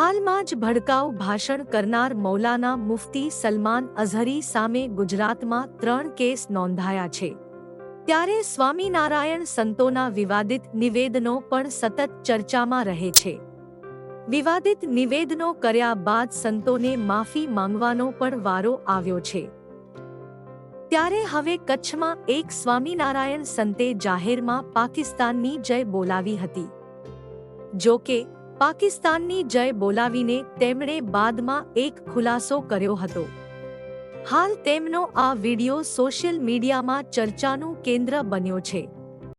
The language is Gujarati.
હાલમાં જ ભડકાઉ ભાષણ કરનાર મૌલાના મુફ્તી સલમાન અઝહરી સામે ગુજરાતમાં 3 કેસ નોંધાયા છે. ત્યારે સ્વામિનારાયણ સંતોના વિવાદિત નિવેદનો પણ સતત ચર્ચામાં રહે છે. વિવાદિત નિવેદનો કર્યા બાદ સંતોને માફી માંગવાનો પણ વારો આવ્યો છે. ત્યારે હવે કચ્છમાં એક સ્વામિનારાયણ સંતે જાહેરમાં પાકિસ્તાનની જય બોલાવી હતી. જો કે પાકિસ્તાનની જય બોલાવીને તેમણે બાદમાં એક ખુલાસો કર્યો હતો. હાલ તેમનો આ વિડિયો સોશિયલ મીડિયામાં ચર્ચાનું કેન્દ્ર બન્યો છે.